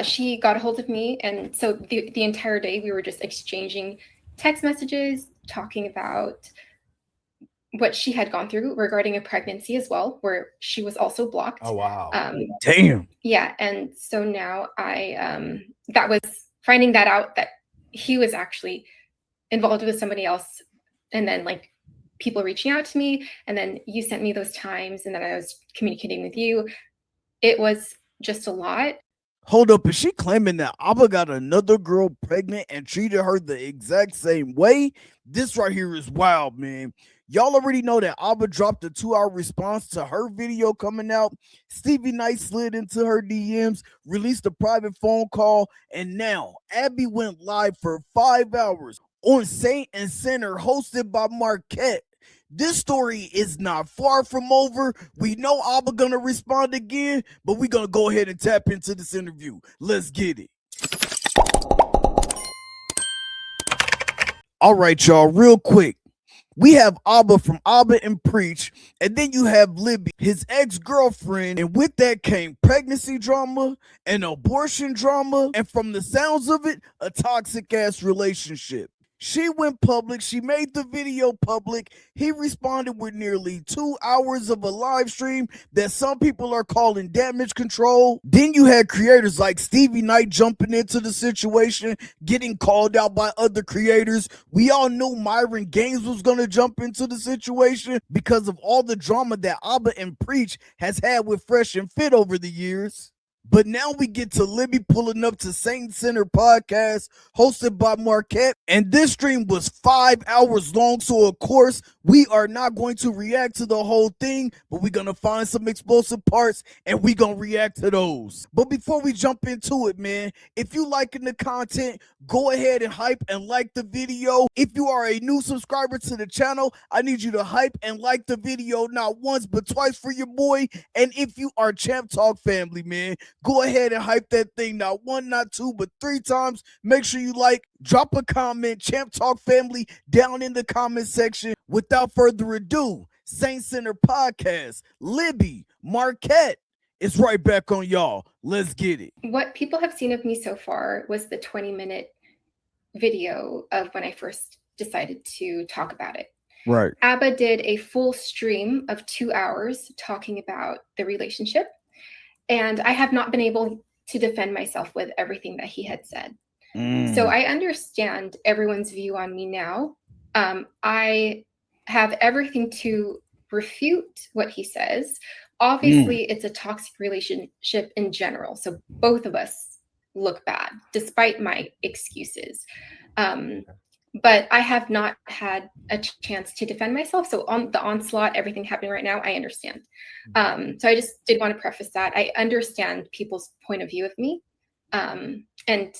She got a hold of me, and so the entire day we were just exchanging text messages, talking about what she had gone through regarding a pregnancy as well, where she was also blocked. Oh, wow. Damn. Yeah, and so now that was finding that out, that he was actually involved with somebody else, and then like people reaching out to me, and then you sent me those times, and then I was communicating with you. It was just a lot. Hold up, is she claiming that Aba got another girl pregnant and treated her the exact same way? This right here is wild, man. Y'all already know that Aba dropped a 2-hour response to her video coming out. Stevie Knight slid into her DMs, released a private phone call, and now Abby went live for 5 hours on Saint and Center, hosted by Marquette. This story is not far from over. We know Aba gonna respond again, but we gonna go ahead and tap into this interview. Let's get it. All right, y'all, real quick. We have Aba from Aba and Preach, and then you have Libby, his ex-girlfriend, and with that came pregnancy drama and abortion drama, and from the sounds of it, a toxic-ass relationship. She went public. She made the video public. He responded with nearly 2 hours of a live stream that some people are calling damage control. Then you had creators like Stevie Knight jumping into the situation, getting called out by other creators. We all knew Myron Gaines was going to jump into the situation because of all the drama that Aba and Preach has had with Fresh and Fit over the years. But now we get to Libby pulling up to Saint Center podcast hosted by Marquette. And this stream was 5 hours long. So, of course, we are not going to react to the whole thing, but we're going to find some explosive parts and we're going to react to those. But before we jump into it, man, if you liking the content, go ahead and hype and like the video. If you are a new subscriber to the channel, I need you to hype and like the video not once, but twice for your boy. And if you are Champ Talk family, man, go ahead and hype that thing not one, not two, but 3 times. Make sure you like, drop a comment, Champ Talk family, down in the comment section. Without further ado, Saint Center podcast, Libby, Marquette, it's right back on y'all. Let's get it. What people have seen of me so far was the 20-minute video of when I first decided to talk about it. Right. Aba did a full stream of 2 hours talking about the relationship, and I have not been able to defend myself with everything that he had said. So I understand everyone's view on me now. I have everything to refute what he says. Obviously, it's a toxic relationship in general. So both of us look bad, despite my excuses. But I have not had a chance to defend myself. So on the onslaught, everything happening right now, I understand. So I just did want to preface that. I understand people's point of view of me. And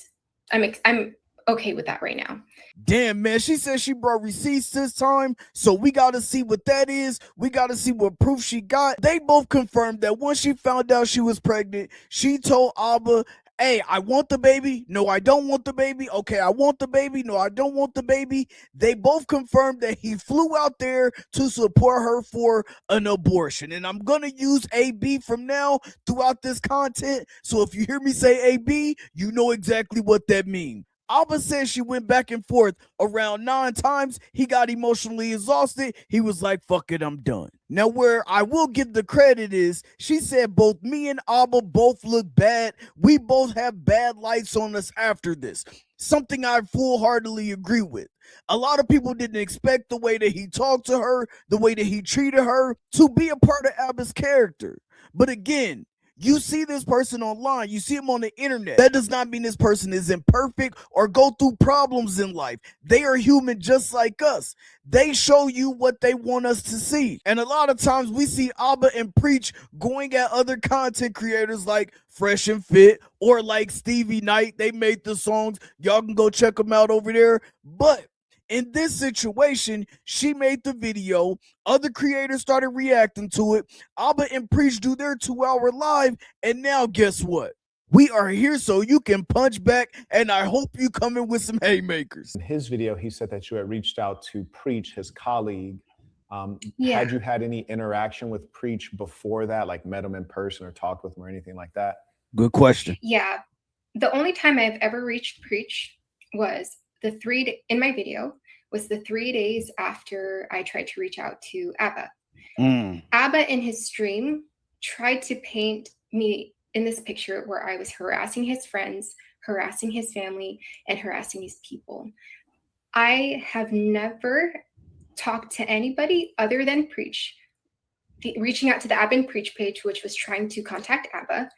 I'm okay with that right now. Damn, man, she said she brought receipts this time, so we got to see what that is. We got to see what proof she got. They both confirmed that once she found out she was pregnant, she told Aba, hey, I want the baby. No, I don't want the baby. Okay, I want the baby. No, I don't want the baby. They both confirmed that he flew out there to support her for an abortion. And I'm going to use AB from now throughout this content. So if you hear me say AB, you know exactly what that means. Aba said she went back and forth around 9 times. He got emotionally exhausted. He was like, fuck it, I'm done. Now, where I will give the credit is, she said both me and Aba both look bad. We both have bad lights on us after this. Something I full-heartedly agree with. A lot of people didn't expect the way that he talked to her, the way that he treated her, to be a part of Aba's character. But again, you see this person online, you see him on the internet. That does not mean this person is imperfect or go through problems in life. They are human just like us. They show you what they want us to see. And a lot of times we see Aba and Preach going at other content creators like Fresh and Fit or like Stevie Knight. They made the songs. Y'all can go check them out over there. But in this situation, she made the video. Other creators started reacting to it. Aba and Preach do their 2-hour live. And now guess what? We are here so you can punch back. And I hope you come in with some haymakers. In his video, he said that you had reached out to Preach, his colleague. Yeah. Had you had any interaction with Preach before that, like met him in person or talked with him or anything like that? Good question. Yeah. The only time I've ever reached Preach was in my video was the 3 days after I tried to reach out to Aba. Aba in his stream tried to paint me in this picture where I was harassing his friends, harassing his family, and harassing these people. I have never talked to anybody other than Preach, reaching out to the Aba and Preach page, which was trying to contact Aba.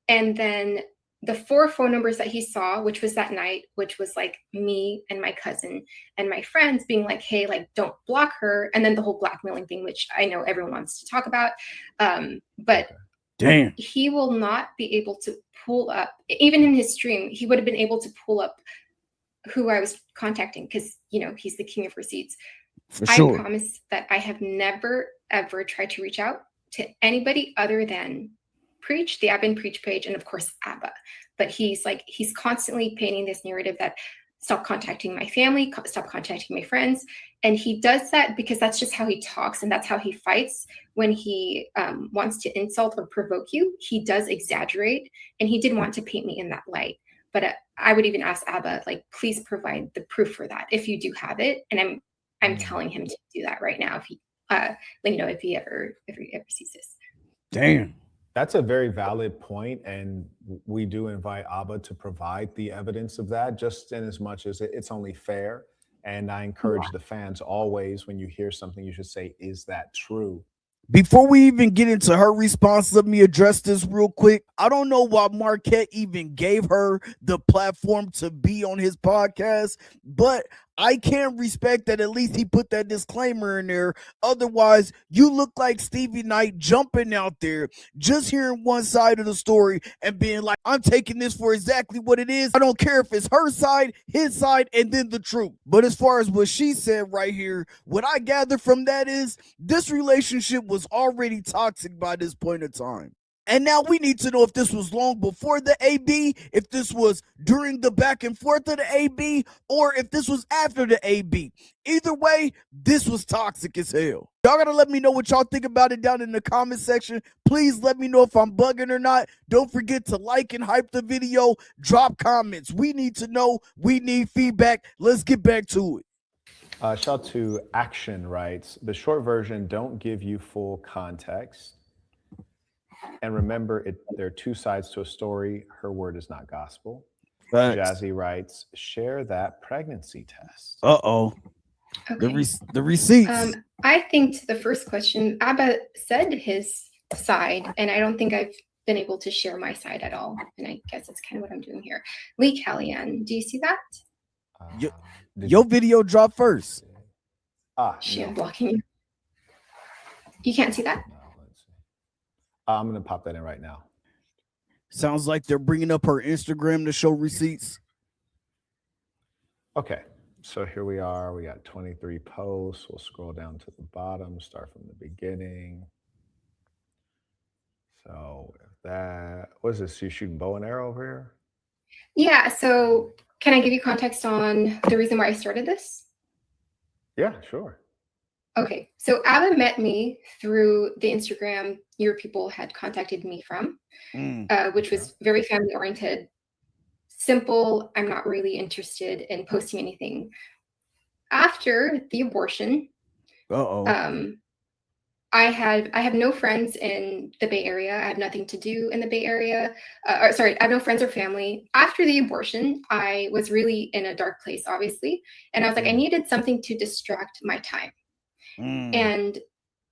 And then the 4 phone numbers that he saw, which was that night, which was like me and my cousin and my friends being like, hey, like, don't block her. And then the whole blackmailing thing, which I know everyone wants to talk about. But damn, he will not be able to pull up, even in his stream, he would have been able to pull up who I was contacting because, you know, he's the king of receipts. For sure. I promise that I have never, ever tried to reach out to anybody other than Preach, the Aba and Preach page, and of course Aba. But he's constantly painting this narrative that stop contacting my family, stop contacting my friends. And he does that because that's just how he talks and that's how he fights. When he wants to insult or provoke you, he does exaggerate, and he did want to paint me in that light. But I would even ask Aba, like, please provide the proof for that if you do have it. And I'm telling him to do that right now if he, you know, if he ever sees this. Damn. That's a very valid point, and we do invite Aba to provide the evidence of that, just in as much as it's only fair. And I encourage the fans always, when you hear something, you should say, is that true? Before we even get into her response, let me address this real quick. I don't know why Marquette even gave her the platform to be on his podcast, but I can respect that at least he put that disclaimer in there. Otherwise, you look like Stevie Knight jumping out there, just hearing one side of the story and being like, I'm taking this for exactly what it is. I don't care if it's her side, his side, and then the truth. But as far as what she said right here, what I gather from that is this relationship was already toxic by this point in time. And now we need to know if this was long before the AB, if this was during the back and forth of the AB, or if this was after the AB. Either way, this was toxic as hell. Y'all gotta let me know what y'all think about it down in the comment section. Please let me know if I'm bugging or not. Don't forget to like and hype the video. Drop comments. We need to know. We need feedback. Let's get back to it. Shout out to Action writes, the short version don't give you full context. And remember, there are 2 sides to a story. Her word is not gospel. Facts. Jazzy writes, share that pregnancy test. Uh-oh. Okay. The receipts. I think to the first question, Aba said his side, and I don't think I've been able to share my side at all. And I guess that's kind of what I'm doing here. Lee Kellyanne, do you see that? Your video dropped first. I'm blocking you. You can't see that? No, let's see. I'm going to pop that in right now. Sounds like they're bringing up her Instagram to show receipts. Okay, so here we are. We got 23 posts. We'll scroll down to the bottom, start from the beginning. So what is this? You shooting bow and arrow over here? Yeah, so can I give you context on the reason why I started this? Yeah, sure. Okay, so Aba met me through the Instagram your people had contacted me from, which was very family oriented, simple. I'm not really interested in posting anything. After the abortion, I have no friends in the Bay Area. I have nothing to do in the Bay Area. I have no friends or family. After the abortion, I was really in a dark place, obviously. And I was like, I needed something to distract my time. And,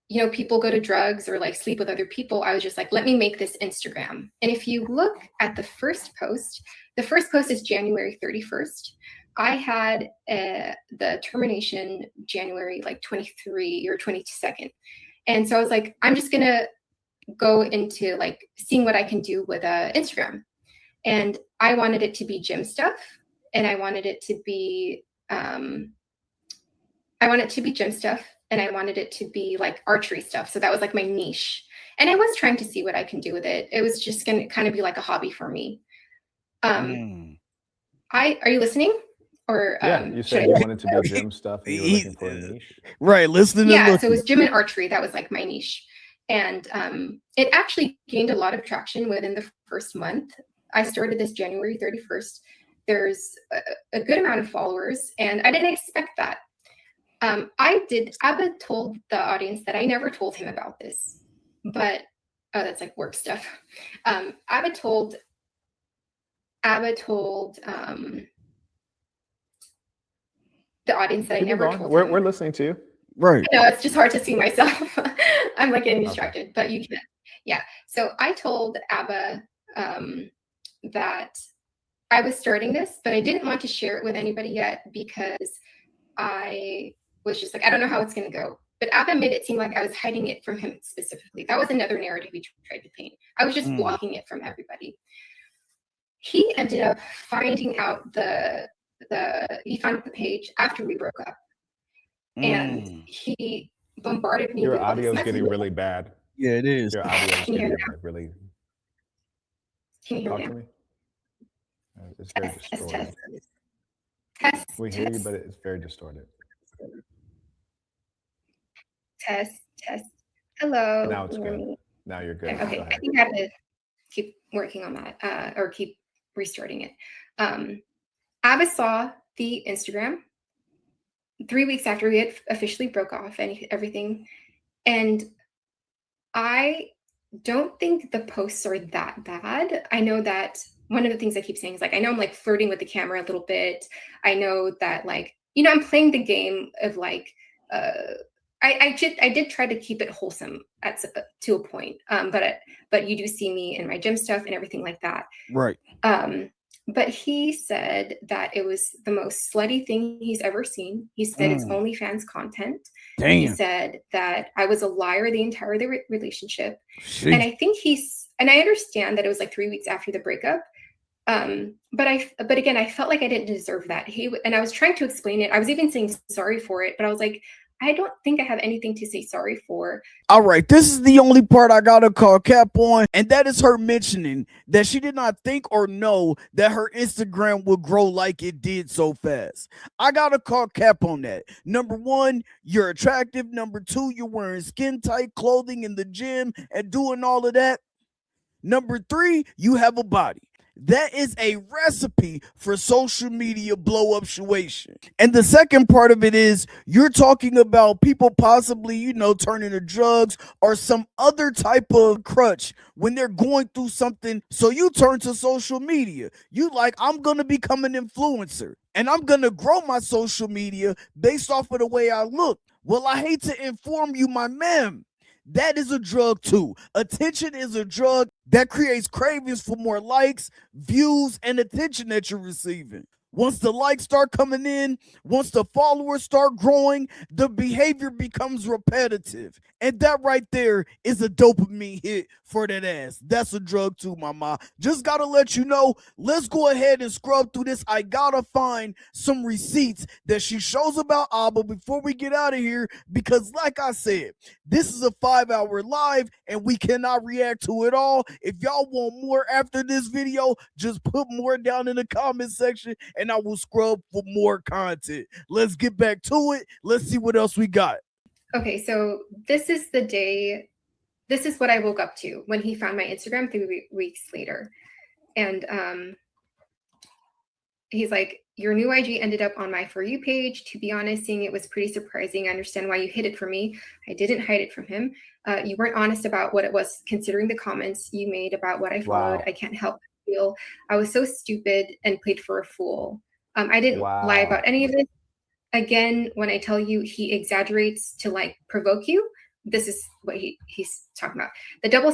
you know, people go to drugs or like sleep with other people. I was just like, let me make this Instagram. And if you look at the first post is January 31st. I had the termination January like 23 or 22nd. And so I was like, I'm just going to go into like seeing what I can do with Instagram. And I wanted it to be gym stuff. And I wanted it to be, gym stuff. And I wanted it to be like archery stuff. So that was like my niche. And I was trying to see what I can do with it. It was just going to kind of be like a hobby for me. Are you listening? Or you said you wanted to be gym stuff and you were looking for a niche. Right, listening. Yeah, so it was gym and archery. That was like my niche. And it actually gained a lot of traction within the first month. I started this January 31st. There's a good amount of followers, and I didn't expect that. Aba told the audience that I never told him about this, but that's like work stuff. Aba told the audience that I never told him. We're listening to you. Right. No, it's just hard to see myself. I'm like getting distracted, but you can. Yeah. So I told Aba that I was starting this, but I didn't want to share it with anybody yet because I was just like, I don't know how it's going to go. But Aba made it seem like I was hiding it from him specifically. That was another narrative he tried to paint. I was just blocking it from everybody. He ended up finding out he found the page after we broke up. And he bombarded me. Your audio is getting really bad. Yeah, it is. Your audio is getting really. Can you hear Talk me to now? me. It's very distorted. Test. We hear you, but it's very distorted. Test. Hello. Now it's good. Now you're good. Okay. I think I have to keep working on that or keep restarting it. Aba saw the Instagram 3 weeks after we had officially broke off and everything. And I don't think the posts are that bad. I know that one of the things I keep saying is like, I know I'm like flirting with the camera a little bit. I know that like, I'm playing the game of like, I did try to keep it wholesome to a point. But you do see me in my gym stuff and everything like that. Right. But he said that it was the most slutty thing he's ever seen. He said it's OnlyFans content. Damn. He said that I was a liar the entire relationship. Jeez. And I think and I understand that it was like 3 weeks after the breakup. But again, I felt like I didn't deserve that. And I was trying to explain it. I was even saying sorry for it, but I was like, I don't think I have anything to say sorry for. All right, this is the only part I gotta call cap on, and that is her mentioning that she did not think or know that her Instagram would grow like it did so fast. I gotta call cap on that. Number one, you're attractive. Number two, you're wearing skin tight clothing in the gym and doing all of that. Number three, you have a body. That is a recipe for social media blow up situation. And the second part of it is you're talking about people possibly, turning to drugs or some other type of crutch when they're going through something. So you turn to social media. You like, I'm going to become an influencer and I'm going to grow my social media based off of the way I look. Well, I hate to inform you, my man. That is a drug too. Attention is a drug that creates cravings for more likes, views, and attention that you're receiving. Once the likes start coming in, once the followers start growing, the behavior becomes repetitive. And that right there is a dopamine hit for that ass. That's a drug too, mama. Just gotta let you know, let's go ahead and scrub through this. I gotta find some receipts that she shows about Aba before we get out of here. Because like I said, this is a 5-hour live and we cannot react to it all. If y'all want more after this video, just put more down in the comment section and I will scrub for more content. Let's get back to it. Let's see what else we got. Okay, so this is what I woke up to when he found my Instagram 3 weeks later. And he's like, your new IG ended up on my For You page. To be honest, seeing it was pretty surprising. I understand why you hid it from me. I didn't hide it from him. You weren't honest about what it was, considering the comments you made about what I followed. Wow. I can't help but feel I was so stupid and played for a fool. I didn't lie about any of this. Again, when I tell you he exaggerates to like provoke you, this is what he's talking about. The double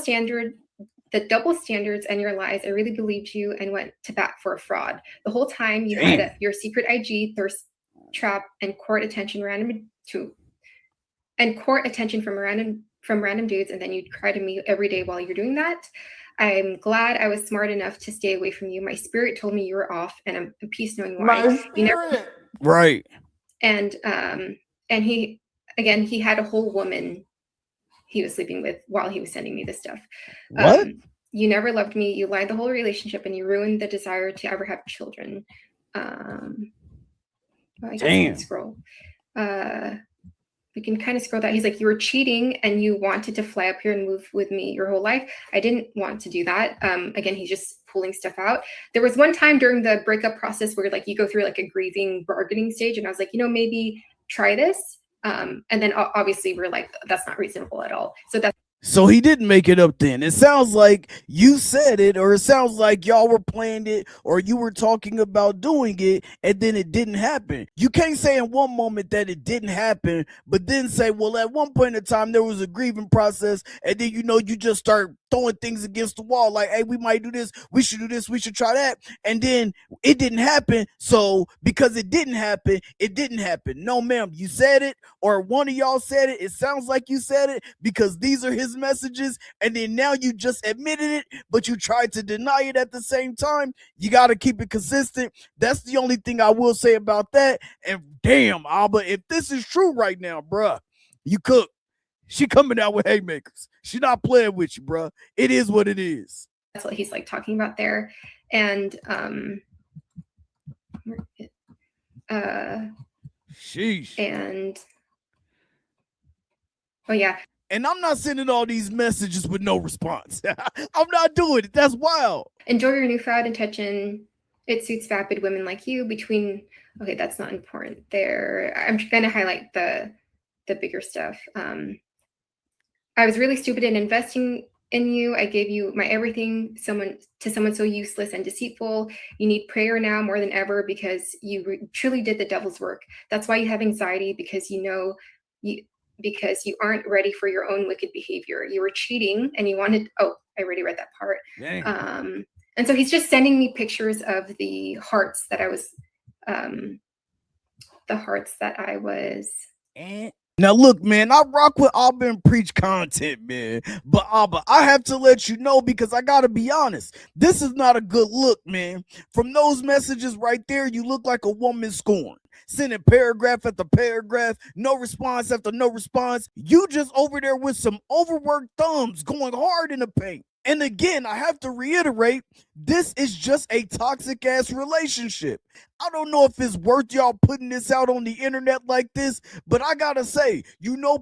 standards and your lies. I really believed you and went to bat for a fraud. The whole time you had your secret IG thirst trap and court attention from random dudes, and then you'd cry to me every day while you're doing that. I'm glad I was smart enough to stay away from you. My spirit told me you were off, and I'm at peace knowing why. Right. And he had a whole woman he was sleeping with while he was sending me this stuff. What? You never loved me. You lied the whole relationship, and you ruined the desire to ever have children. I guess I can scroll. we can kind of scroll down. He's like, you were cheating and you wanted to fly up here and move with me your whole life. I didn't want to do that. Again, he's just pulling stuff out. There was one time during the breakup process where like you go through like a grieving bargaining stage, and I was like, maybe try this. And then obviously we're like, that's not reasonable at all. So he didn't make it up then. It sounds like you said it, or it sounds like y'all were planning it, or you were talking about doing it, and then it didn't happen. You can't say in one moment that it didn't happen, but then say, well, at one point in time, there was a grieving process, and then, you just start throwing things against the wall, like, hey, we might do this, we should do this, we should try that, and then it didn't happen. So because it didn't happen, it didn't happen. No, ma'am, you said it, or one of y'all said it. It sounds like you said it because these are his messages, and then now you just admitted it, but you tried to deny it at the same time. You got to keep it consistent. That's the only thing I will say about that. And damn, Aba, if this is true right now, bruh, you cook. She coming out with haymakers. She not playing with you, bruh. It is what it is. That's what he's like talking about there. And sheesh. And oh yeah. And I'm not sending all these messages with no response. I'm not doing it. That's wild. Enjoy your newfound attention. It suits vapid women like you. Okay, that's not important there. I'm going to highlight the bigger stuff. I was really stupid in investing in you. I gave you my everything, to someone so useless and deceitful. You need prayer now more than ever because you truly did the devil's work. That's why you have anxiety, because because you aren't ready for your own wicked behavior. You were cheating and you wanted, I already read that part. And so he's just sending me pictures of the hearts that I was, Now look, man, I rock with Aba and Preach content, man. But Aba, I have to let you know, because I gotta be honest, this is not a good look, man. From those messages right there, you look like a woman scorned. Sending paragraph after paragraph, no response after no response. You just over there with some overworked thumbs going hard in the paint. And again, I have to reiterate, this is just a toxic ass relationship. I don't know if it's worth y'all putting this out on the internet like this, but I gotta say,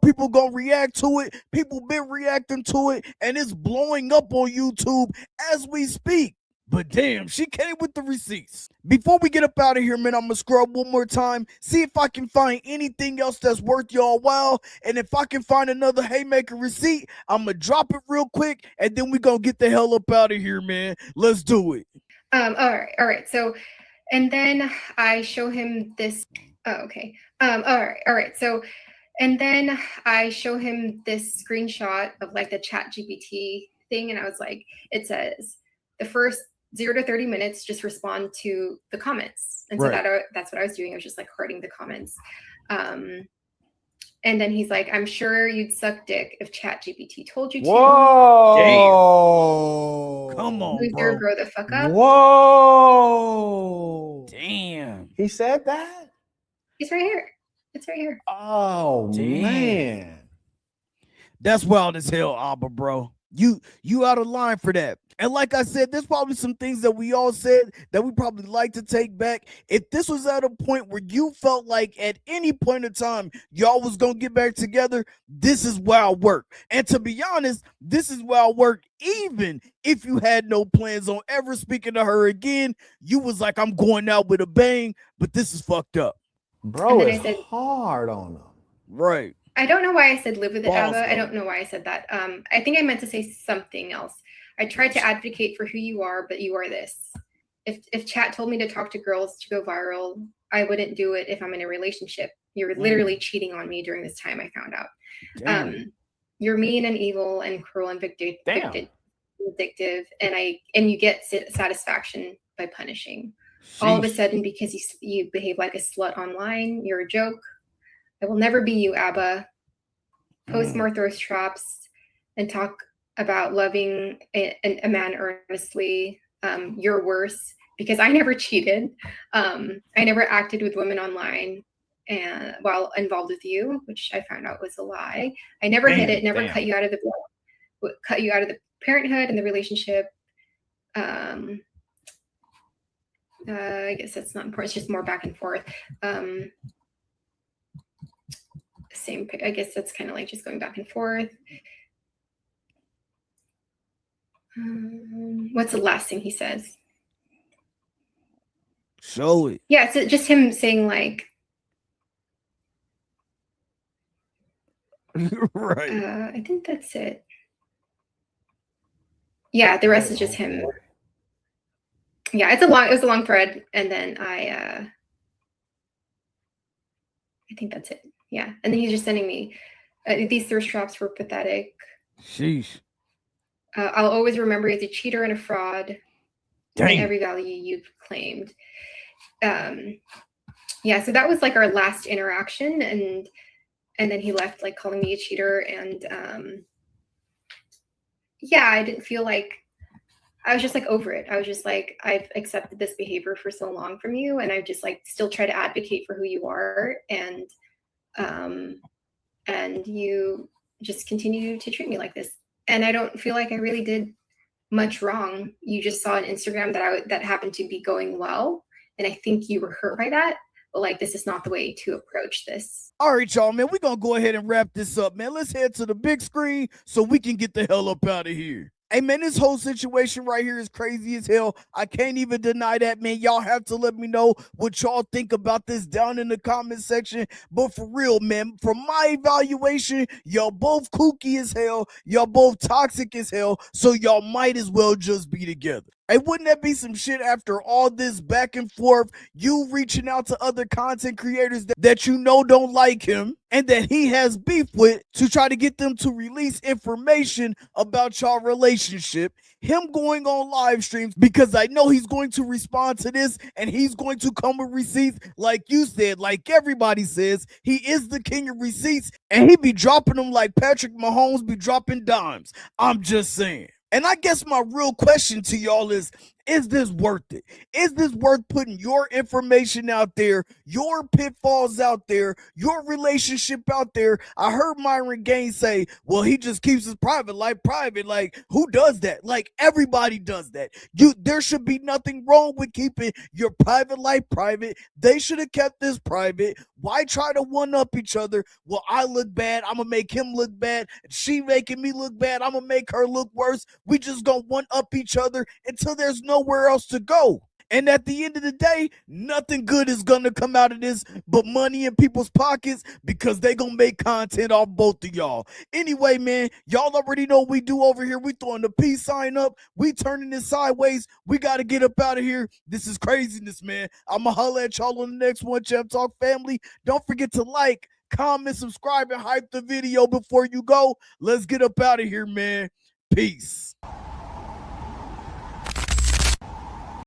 people gonna react to it. People been reacting to it, and it's blowing up on YouTube as we speak. But damn, she came with the receipts. Before we get up out of here, man, I'm gonna scrub one more time, see if I can find anything else that's worth y'all while. And if I can find another haymaker receipt, I'm gonna drop it real quick, and then we gonna get the hell up out of here, man. Let's do it. All right. So, and then I show him this. Oh, okay. All right. So, and then I show him this screenshot of like the ChatGPT thing, and I was like, it says the first 0 to 30 minutes, just respond to the comments. And so that's what I was doing. I was just like hearting the comments. And then he's like, I'm sure you'd suck dick if ChatGPT told you to. Whoa. Damn. Come on, Loser, grow the fuck up. Whoa. Damn. He said that? It's right here. It's right here. Oh, damn. Man. That's wild as hell, Aba, bro. You out of line for that. And like I said, there's probably some things that we all said that we probably like to take back. If this was at a point where you felt like at any point in time y'all was gonna get back together, this is wild work. And to be honest, this is wild work even if you had no plans on ever speaking to her again. You was like, I'm going out with a bang, but this is fucked up. Bro, it's hard on them. Right. I don't know why I said live with it, Aba. I don't know why I said that. I think I meant to say something else. I tried to advocate for who you are, but you are this. If chat told me to talk to girls to go viral, I wouldn't do it if I'm in a relationship. You're literally cheating on me during this time, I found out. You're mean and evil and cruel and vindictive, and you get satisfaction by punishing. All of a sudden, because you behave like a slut online, you're a joke. I will never be you, Aba. Post more thirst traps and talk about loving a man earnestly. You're worse because I never cheated. I never acted with women online and while involved with you, which I found out was a lie. I never hid it, never cut you out of the parenthood and the relationship. I guess that's not important. It's just more back and forth. same, I guess that's kind of like just going back and forth. What's the last thing he says? Show it. Yeah, it's just him saying like, right. I think that's it. Yeah, the rest is just him. Yeah, it was a long thread, and then I think that's it. Yeah, and then he's just sending me these thirst traps were pathetic. Sheesh. I'll always remember you as a cheater and a fraud. Dang. In every value you've claimed. Yeah, so that was like our last interaction, and then he left like calling me a cheater, and yeah, I didn't feel like, I was just like over it. I was just like, I've accepted this behavior for so long from you, and I just like still try to advocate for who you are, and you just continue to treat me like this, and I don't feel like I really did much wrong. You just saw an Instagram that happened to be going well, and I think you were hurt by that. But like, this is not the way to approach this. All right, y'all, man, we're gonna go ahead and wrap this up, man. Let's head to the big screen so we can get the hell up out of here. Hey, man, this whole situation right here is crazy as hell. I can't even deny that, man. Y'all have to let me know what y'all think about this down in the comment section. But for real, man, from my evaluation, y'all both kooky as hell. Y'all both toxic as hell. So y'all might as well just be together. Hey, wouldn't that be some shit after all this back and forth, you reaching out to other content creators that you know don't like him and that he has beef with to try to get them to release information about y'all relationship, him going on live streams because I know he's going to respond to this and he's going to come with receipts like you said, like everybody says, he is the king of receipts and he be dropping them like Patrick Mahomes be dropping dimes. I'm just saying. And I guess my real question to y'all is this worth it? Is this worth putting your information out there, your pitfalls out there, your relationship out there? I heard Myron Gaines say, well, he just keeps his private life private. Like, who does that? Like, everybody does that. There should be nothing wrong with keeping your private life private. They should have kept this private. Why try to one-up each other? Well, I look bad. I'm going to make him look bad. She making me look bad. I'm going to make her look worse. We just going to one-up each other until there's nowhere else to go. And at the end of the day, nothing good is going to come out of this but money in people's pockets because they going to make content off both of y'all. Anyway, man, y'all already know what we do over here. We throwing the peace sign up. We turning this sideways. We got to get up out of here. This is craziness, man. I'm going to holler at y'all on the next one, Champ Talk family. Don't forget to like, comment, subscribe, and hype the video before you go. Let's get up out of here, man. Peace.